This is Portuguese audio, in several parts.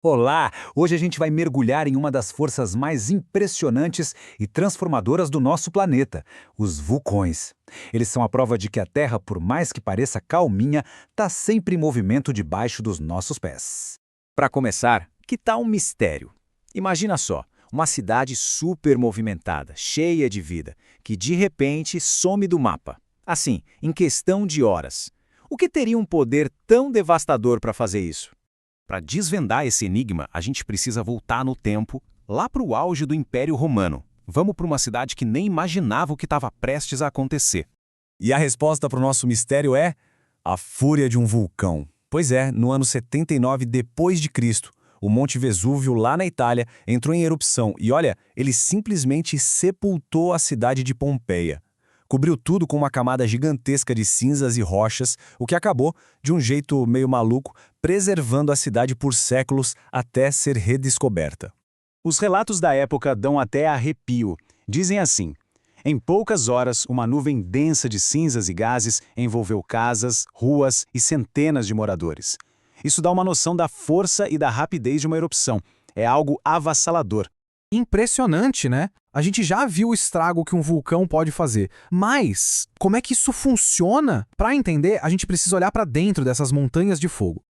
Olá! Hoje a gente vai mergulhar em uma das forças mais impressionantes e transformadoras do nosso planeta, os vulcões. Eles são a prova de que a Terra, por mais que pareça calminha, está sempre em movimento debaixo dos nossos pés. Para começar, que tal um mistério? Imagina só, uma cidade super movimentada, cheia de vida, que de repente some do mapa. Assim, em questão de horas. O que teria um poder tão devastador para fazer isso? Para desvendar esse enigma, a gente precisa voltar no tempo, lá para o auge do Império Romano. Vamos para uma cidade que nem imaginava o que estava prestes a acontecer. E a resposta para o nosso mistério é a fúria de um vulcão. Pois é, no ano 79 depois de Cristo, o Monte Vesúvio, lá na Itália, entrou em erupção e olha, ele simplesmente sepultou a cidade de Pompeia. Cobriu tudo com uma camada gigantesca de cinzas e rochas, o que acabou, de um jeito meio maluco, preservando a cidade por séculos até ser redescoberta. Os relatos da época dão até arrepio. Dizem assim: em poucas horas, uma nuvem densa de cinzas e gases envolveu casas, ruas e centenas de moradores. Isso dá uma noção da força e da rapidez de uma erupção. É algo avassalador. Impressionante, né? A gente já viu o estrago que um vulcão pode fazer. Mas como é que isso funciona? Para entender, a gente precisa olhar para dentro dessas montanhas de fogo.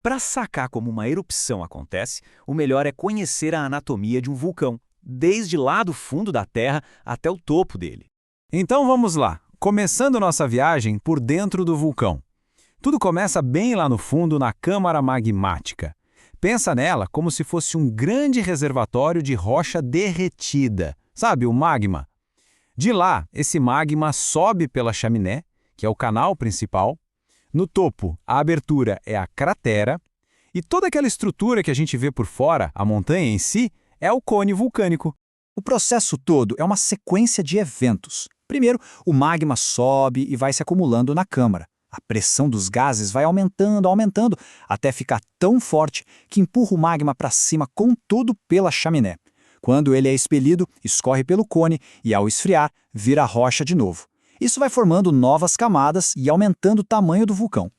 Para sacar como uma erupção acontece, o melhor é conhecer a anatomia de um vulcão, desde lá do fundo da Terra até o topo dele. Então vamos lá, começando nossa viagem por dentro do vulcão. Tudo começa bem lá no fundo, na câmara magmática. Pensa nela como se fosse um grande reservatório de rocha derretida. Sabe, o magma? De lá, esse magma sobe pela chaminé, que é o canal principal. No topo, a abertura é a cratera. E toda aquela estrutura que a gente vê por fora, a montanha em si, é o cone vulcânico. O processo todo é uma sequência de eventos. Primeiro, o magma sobe e vai se acumulando na câmara. A pressão dos gases vai aumentando, até ficar tão forte que empurra o magma para cima com tudo pela chaminé. Quando ele é expelido, escorre pelo cone e, ao esfriar, vira rocha de novo. Isso vai formando novas camadas e aumentando o tamanho do vulcão.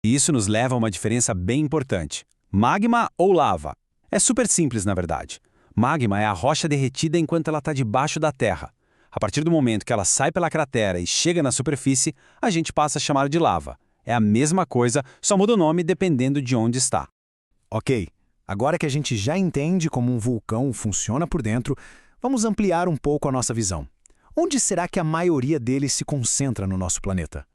Isso nos leva a uma diferença bem importante. Magma ou lava? É super simples, na verdade. Magma é a rocha derretida enquanto ela está debaixo da terra. A partir do momento que ela sai pela cratera e chega na superfície, a gente passa a chamar de lava. É a mesma coisa, só muda o nome dependendo de onde está. Ok, agora que a gente já entende como um vulcão funciona por dentro, vamos ampliar um pouco a nossa visão. Onde será que a maioria deles se concentra no nosso planeta?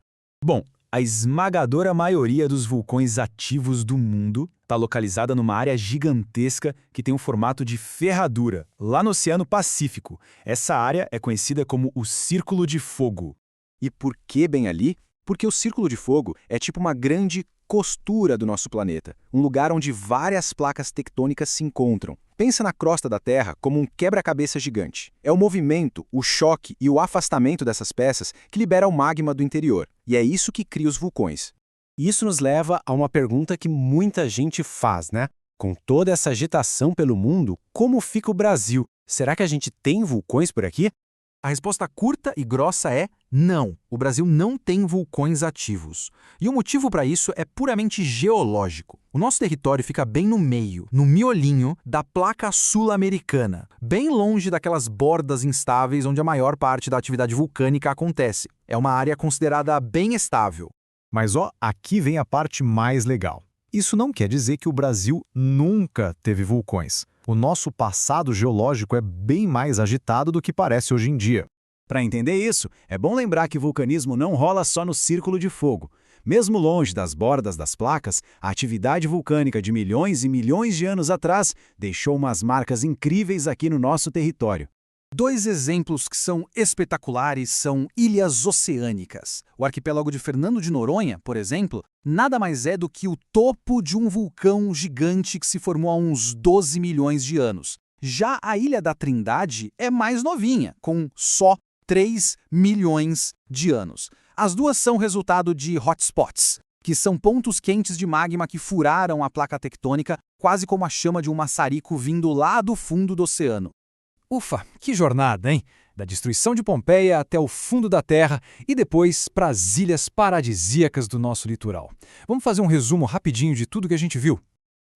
Bom, a esmagadora maioria dos vulcões ativos do mundo está localizada numa área gigantesca que tem um formato de ferradura, lá no Oceano Pacífico. Essa área é conhecida como o Círculo de Fogo. E por que bem ali? Porque o Círculo de Fogo é tipo uma grande costura do nosso planeta, um lugar onde várias placas tectônicas se encontram. Pensa na crosta da Terra como um quebra-cabeça gigante. É o movimento, o choque e o afastamento dessas peças que libera o magma do interior. E é isso que cria os vulcões. Isso nos leva a uma pergunta que muita gente faz, né? Com toda essa agitação pelo mundo, como fica o Brasil? Será que a gente tem vulcões por aqui? A resposta curta e grossa é não. O Brasil não tem vulcões ativos. E o motivo para isso é puramente geológico. O nosso território fica bem no meio, no miolinho da placa sul-americana, bem longe daquelas bordas instáveis onde a maior parte da atividade vulcânica acontece. É uma área considerada bem estável. Mas aqui vem a parte mais legal. Isso não quer dizer que o Brasil nunca teve vulcões. O nosso passado geológico é bem mais agitado do que parece hoje em dia. Para entender isso, é bom lembrar que o vulcanismo não rola só no Círculo de Fogo. Mesmo longe das bordas das placas, a atividade vulcânica de milhões e milhões de anos atrás deixou umas marcas incríveis aqui no nosso território. Dois exemplos que são espetaculares são ilhas oceânicas. O arquipélago de Fernando de Noronha, por exemplo, nada mais é do que o topo de um vulcão gigante que se formou há uns 12 milhões de anos. Já a Ilha da Trindade é mais novinha, com só 3 milhões de anos. As duas são resultado de hotspots, que são pontos quentes de magma que furaram a placa tectônica, quase como a chama de um maçarico vindo lá do fundo do oceano. Ufa, que jornada, hein? Da destruição de Pompeia até o fundo da Terra e depois para as ilhas paradisíacas do nosso litoral. Vamos fazer um resumo rapidinho de tudo que a gente viu.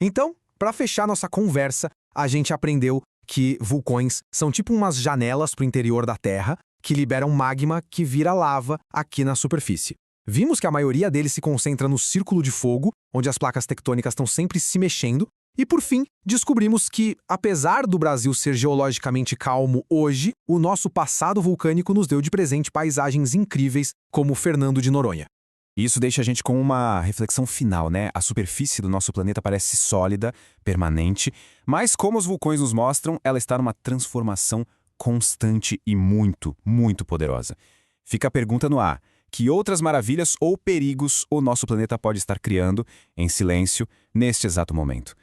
Então, Para fechar nossa conversa, a gente aprendeu que vulcões são tipo umas janelas para o interior da Terra que liberam magma que vira lava aqui na superfície. Vimos que a maioria deles se concentra no círculo de fogo, onde as placas tectônicas estão sempre se mexendo. E, por fim, descobrimos que, apesar do Brasil ser geologicamente calmo hoje, o nosso passado vulcânico nos deu de presente paisagens incríveis, como Fernando de Noronha. Isso deixa a gente com uma reflexão final, né? A superfície do nosso planeta parece sólida, permanente, mas como os vulcões nos mostram, ela está numa transformação constante e muito, muito poderosa. Fica a pergunta no ar: que outras maravilhas ou perigos o nosso planeta pode estar criando, em silêncio, neste exato momento?